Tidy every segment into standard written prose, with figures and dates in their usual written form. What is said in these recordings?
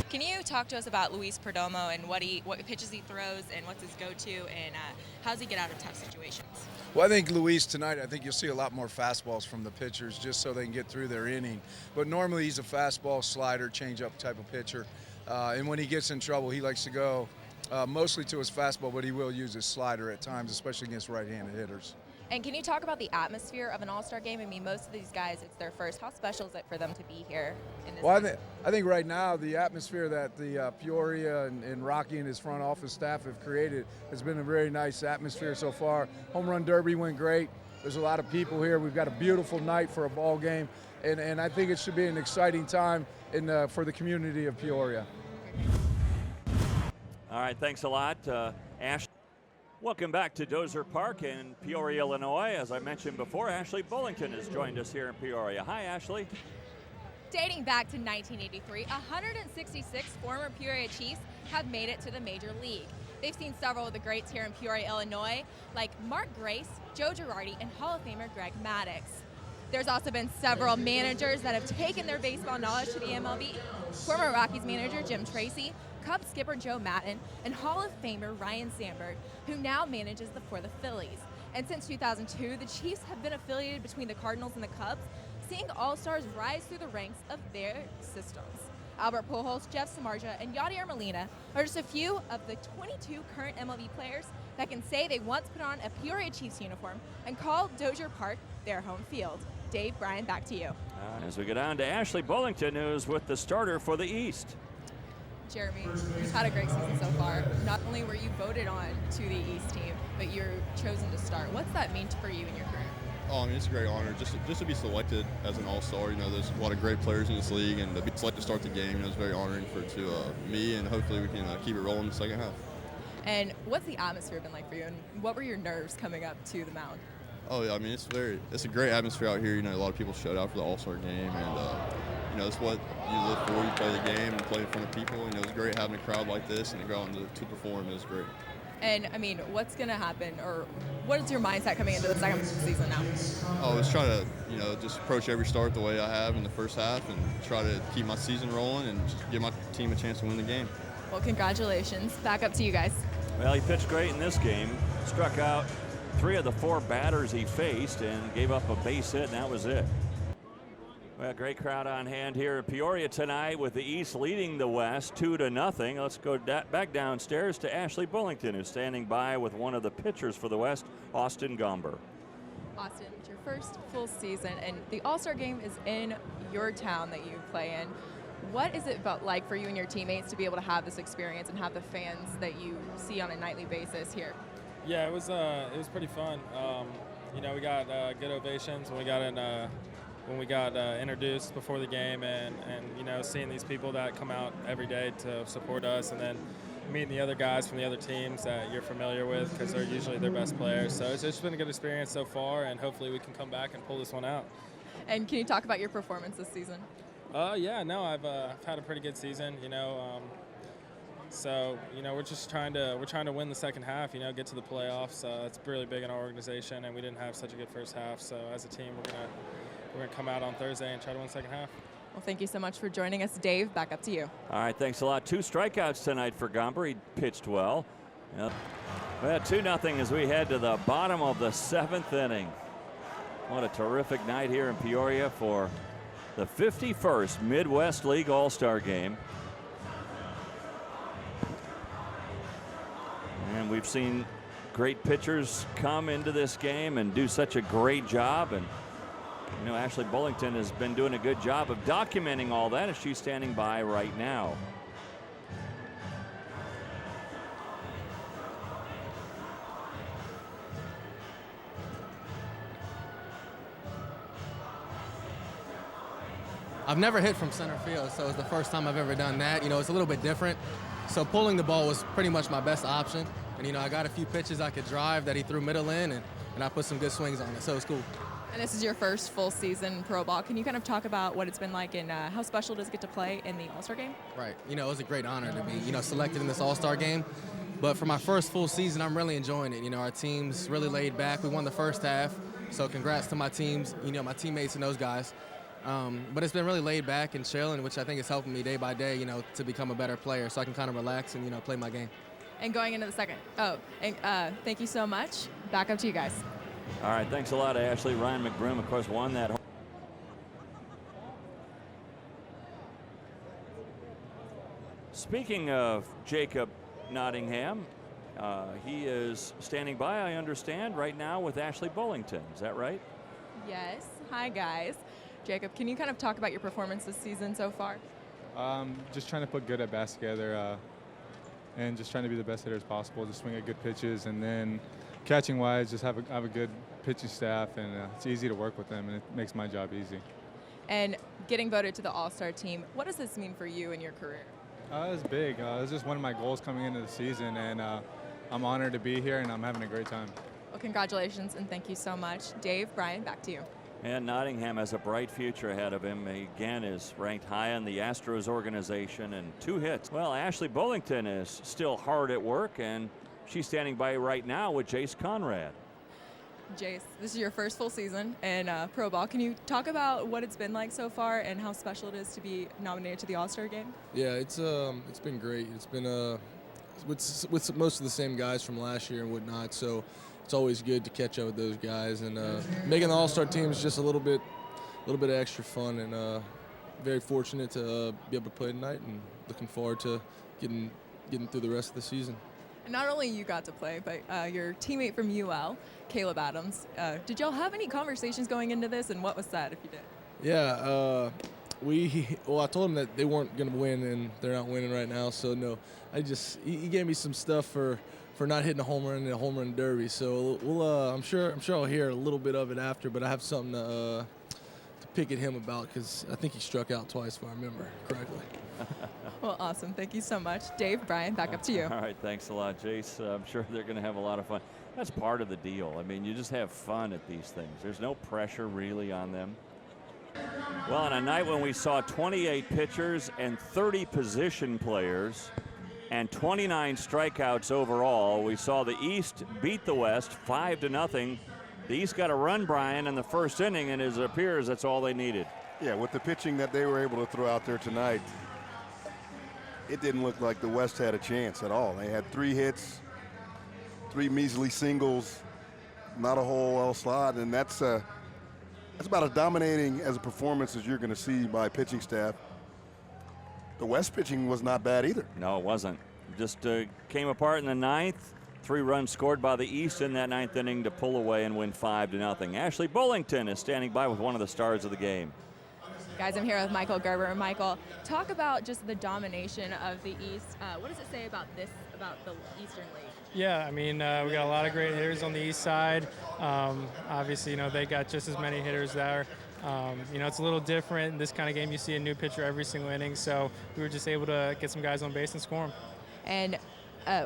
Can you talk to us about Luis Perdomo and what pitches he throws and what's his go-to and how does he get out of tough situations? Well, I think Luis tonight, I think you'll see a lot more fastballs from the pitchers just so they can get through their inning. But normally he's a fastball, slider, changeup type of pitcher. And when he gets in trouble, he likes to go mostly to his fastball, but he will use his slider at times, especially against right-handed hitters. And can you talk about the atmosphere of an All-Star game? I mean, most of these guys, it's their first. How special is it for them to be here in this Well, game? I think right now the atmosphere that the Peoria and Rocky and his front office staff have created has been a very nice atmosphere so far. Home Run Derby went great. There's a lot of people here. We've got a beautiful night for a ball game, and I think it should be an exciting time for the community of Peoria. All right, thanks a lot, Ash. Welcome back to Dozer Park in Peoria, Illinois. As I mentioned before, Ashley Bullington has joined us here in Peoria. Hi, Ashley. Dating back to 1983, 166 former Peoria Chiefs have made it to the Major League. They've seen several of the greats here in Peoria, Illinois, like Mark Grace, Joe Girardi, and Hall of Famer Greg Maddux. There's also been several managers that have taken their baseball knowledge to the MLB. Former Rockies manager Jim Tracy, Cubs skipper Joe Maddon, and Hall of Famer Ryan Sandberg, who now manages for the Phillies. And since 2002, the Chiefs have been affiliated between the Cardinals and the Cubs, seeing all-stars rise through the ranks of their systems. Albert Pujols, Jeff Samardzija, and Yadier Molina are just a few of the 22 current MLB players that can say they once put on a Peoria Chiefs uniform and called Dozier Park their home field. Dave, Brian, back to you. As we go down to Ashley Bullington, who's with the starter for the East. Jeremy, you've had a great season so far. Not only were you voted on to the East team, but you're chosen to start. What's that mean for you in your career? Oh, I mean, it's a great honor just to be selected as an all-star. You know, there's a lot of great players in this league, and to be selected to start the game, it's very honoring to me, and hopefully we can keep it rolling in the second half. And what's the atmosphere been like for you, and what were your nerves coming up to the mound? Oh yeah, I mean, it's a great atmosphere out here. You know, a lot of people showed out for the all-star game, and you know, it's what you live for. You play the game and play in front of people. You know, it's great having a crowd like this and to go out and to perform. It was great. And I mean, what's going to happen, or what is your mindset coming into the second season now? Oh, I was trying to, you know, just approach every start the way I have in the first half and try to keep my season rolling and just give my team a chance to win the game. Well, congratulations. Back up to you guys. Well, he pitched great in this game. Struck out 3 of the 4 batters he faced and gave up a base hit, and that was it. Well, great crowd on hand here in Peoria tonight with the East leading the West 2-0. Let's go back downstairs to Ashley Bullington, who's standing by with one of the pitchers for the West, Austin Gomber. Austin, it's your first full season, and the All-Star game is in your town that you play in. What is it like for you and your teammates to be able to have this experience and have the fans that you see on a nightly basis here? Yeah, it was pretty fun. You know, we got good ovations when we got introduced before the game, and you know, seeing these people that come out every day to support us, and then meeting the other guys from the other teams that you're familiar with because they're usually their best players. So it's just been a good experience so far, and hopefully we can come back and pull this one out. And can you talk about your performance this season? Yeah, no, I've had a pretty good season. You know. So, you know, we're trying to win the second half, you know, get to the playoffs. It's really big in our organization, and we didn't have such a good first half. So as a team, we're gonna come out on Thursday and try to win the second half. Well, thank you so much for joining us, Dave. Back up to you. All right, thanks a lot. 2 strikeouts tonight for Gomber. He pitched well. Yep. Well, 2-0 as we head to the bottom of the 7th inning. What a terrific night here in Peoria for the 51st Midwest League All-Star Game. And we've seen great pitchers come into this game and do such a great job. And, you know, Ashley Bullington has been doing a good job of documenting all that as she's standing by right now. I've never hit from center field, so it's the first time I've ever done that. You know, it's a little bit different. So pulling the ball was pretty much my best option. And, you know, I got a few pitches I could drive that he threw middle in, and I put some good swings on it, so it was cool. And this is your first full season pro ball. Can you kind of talk about what it's been like and how special does it get to play in the All-Star game? Right. You know, it was a great honor to be, you know, selected in this All-Star game. But for my first full season, I'm really enjoying it. You know, our team's really laid back. We won the first half, so congrats to my teams, you know, my teammates and those guys. But it's been really laid back and chilling, which I think is helping me day by day, you know, to become a better player so I can kind of relax and, you know, play my game. And going into the second. Thank you so much. Back up to you guys. All right, thanks a lot, Ashley. Ryan McBroom, of course, won that. Speaking of Jacob Nottingham, he is standing by, I understand, right now with Ashley Bullington. Is that right? Yes. Hi, guys. Jacob, can you kind of talk about your performance this season so far? Just trying to put good at bats together and just trying to be the best hitter as possible, just swing at good pitches, and then catching wise, just have a good pitching staff, and it's easy to work with them, and it makes my job easy. And getting voted to the All-Star team, what does this mean for you in your career? It's big. It's just one of my goals coming into the season, and I'm honored to be here, and I'm having a great time. Well, congratulations, and thank you so much. Dave, Brian, back to you. And Nottingham has a bright future ahead of him. He, again, is ranked high in the Astros organization and 2 hits. Well, Ashley Bullington is still hard at work, and she's standing by right now with Jace Conrad. Jace, this is your first full season in pro ball. Can you talk about what it's been like so far and how special it is to be nominated to the All-Star game? Yeah, it's been great. It's been with most of the same guys from last year and whatnot, so it's always good to catch up with those guys. And making the All-Star team is just a little bit of extra fun, and very fortunate to be able to play tonight, and looking forward to getting through the rest of the season. And not only you got to play, but your teammate from UL, Caleb Adams. Did y'all have any conversations going into this, and what was said if you did? Yeah, I told them that they weren't going to win, and they're not winning right now. So no, he gave me some stuff for not hitting a home run in a home run derby. So I'm sure I'll hear a little bit of it after, but I have something to pick at him about, because I think he struck out twice, if I remember correctly. Well, awesome. Thank you so much. Dave, Brian, back up to you. All right, thanks a lot, Jace. I'm sure they're going to have a lot of fun. That's part of the deal. I mean, you just have fun at these things. There's no pressure really on them. Well, on a night when we saw 28 pitchers and 30 position players and 29 strikeouts overall, we saw the East beat the West 5-0. The East got a run, Brian, in the first inning, and it appears that's all they needed. Yeah, with the pitching that they were able to throw out there tonight, it didn't look like the West had a chance at all. They had 3 hits, 3 measly singles, not a whole else lot, and that's about as dominating as a performance as you're going to see by pitching staff. The West pitching was not bad either. No, it wasn't. Just came apart in the 9th. 3 runs scored by the East in that 9th inning to pull away and win 5-0. Ashley Bullington is standing by with one of the stars of the game. Guys, I'm here with Michael Gerber. Michael, talk about just the domination of the East. What does it say about the Eastern League? Yeah, I mean, we got a lot of great hitters on the East side. Obviously, they got just as many hitters there. It's a little different. In this kind of game, you see a new pitcher every single inning, so we were just able to get some guys on base and score them. And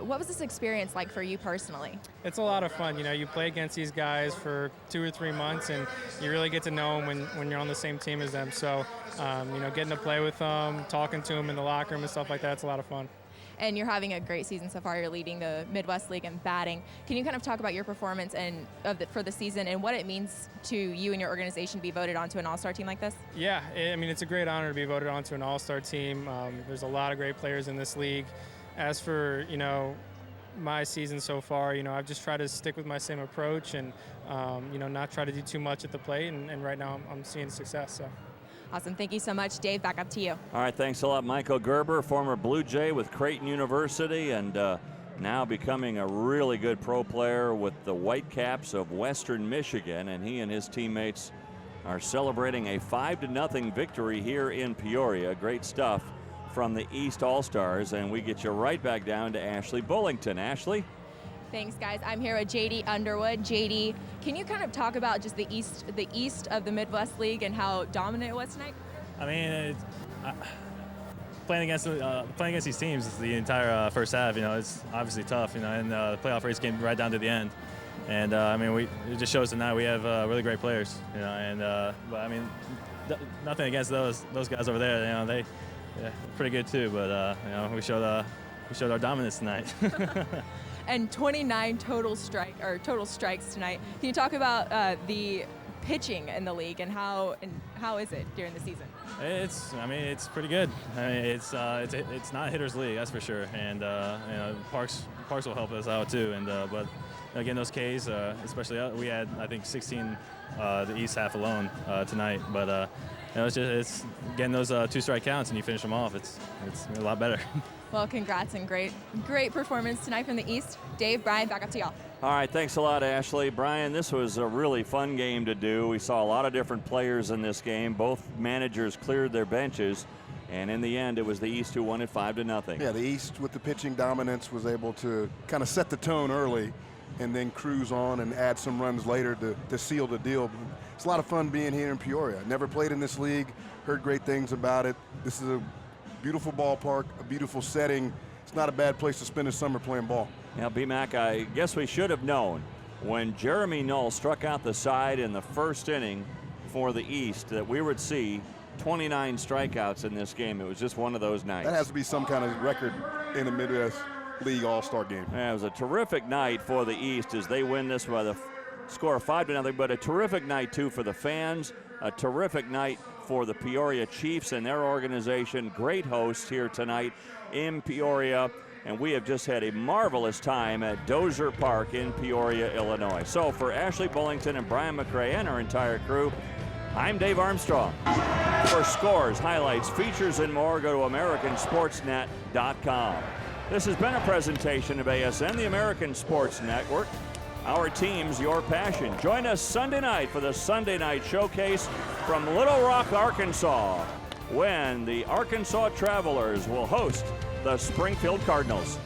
what was this experience like for you personally? It's a lot of fun. You play against these guys for 2 or 3 months, and you really get to know them when you're on the same team as them. So, getting to play with them, talking to them in the locker room and stuff like that, it's a lot of fun. And you're having a great season so far. You're leading the Midwest League in batting. Can you kind of talk about your performance for the season and what it means to you and your organization to be voted onto an All-Star team like this? Yeah, it's a great honor to be voted onto an All-Star team. There's a lot of great players in this league. As for, my season so far, I've just tried to stick with my same approach and, not try to do too much at the plate. And right now I'm seeing success. So. Awesome. Thank you so much. Dave, back up to you. All right, thanks a lot, Michael Gerber, former Blue Jay with Creighton University, and now becoming a really good pro player with the Whitecaps of Western Michigan. And he and his teammates are celebrating a 5-0 victory here in Peoria. Great stuff from the East All-Stars, and we get you right back down to Ashley Bullington. Ashley? Thanks, guys. I'm here with JD Underwood. JD, can you kind of talk about just the East of the Midwest League and how dominant it was tonight? Playing against these teams the entire first half, it's obviously tough, and the playoff race came right down to the end. And it just shows tonight we have really great players, but nothing against those guys over there. They pretty good too, but we showed our dominance tonight. And 29 total strikes tonight. Can you talk about the pitching in the league and how How is it during the season? I mean, it's pretty good. I mean, it's not hitters league, that's for sure. And you know, Parks will help us out too. And but again, those Ks, especially we had I think 16 the East half alone tonight. But you know, it's getting those 2 strike counts and you finish them off. It's a lot better. Well, congrats and great performance tonight from the East. Dave, Brian, back up to y'all. All right, thanks a lot, Ashley. Brian, this was a really fun game to do. We saw a lot of different players in this game. Both managers cleared their benches, and in the end, it was the East who won it 5-0. Yeah, the East with the pitching dominance was able to kind of set the tone early and then cruise on and add some runs later to seal the deal. It's a lot of fun being here in Peoria. Never played in this league, heard great things about it. This is a beautiful ballpark, a beautiful setting. It's not a bad place to spend a summer playing ball. Now, B-Mac, I guess we should have known when Jeremy Null struck out the side in the first inning for the East that we would see 29 strikeouts in this game. It was just one of those nights. That has to be some kind of record in the Midwest League All-Star game. Yeah, it was a terrific night for the East as they win this by the score of 5-0, but a terrific night too for the fans, a terrific night for the Peoria Chiefs and their organization. Great hosts here tonight in Peoria, and we have just had a marvelous time at Dozier Park in Peoria, Illinois. So for Ashley Bullington and Brian McRae and our entire crew, I'm Dave Armstrong. For scores, highlights, features, and more, go to AmericanSportsNet.com. This has been a presentation of ASN, the American Sports Network. Our team's your passion. Join us Sunday night for the Sunday Night Showcase from Little Rock, Arkansas, when the Arkansas Travelers will host the Springfield Cardinals.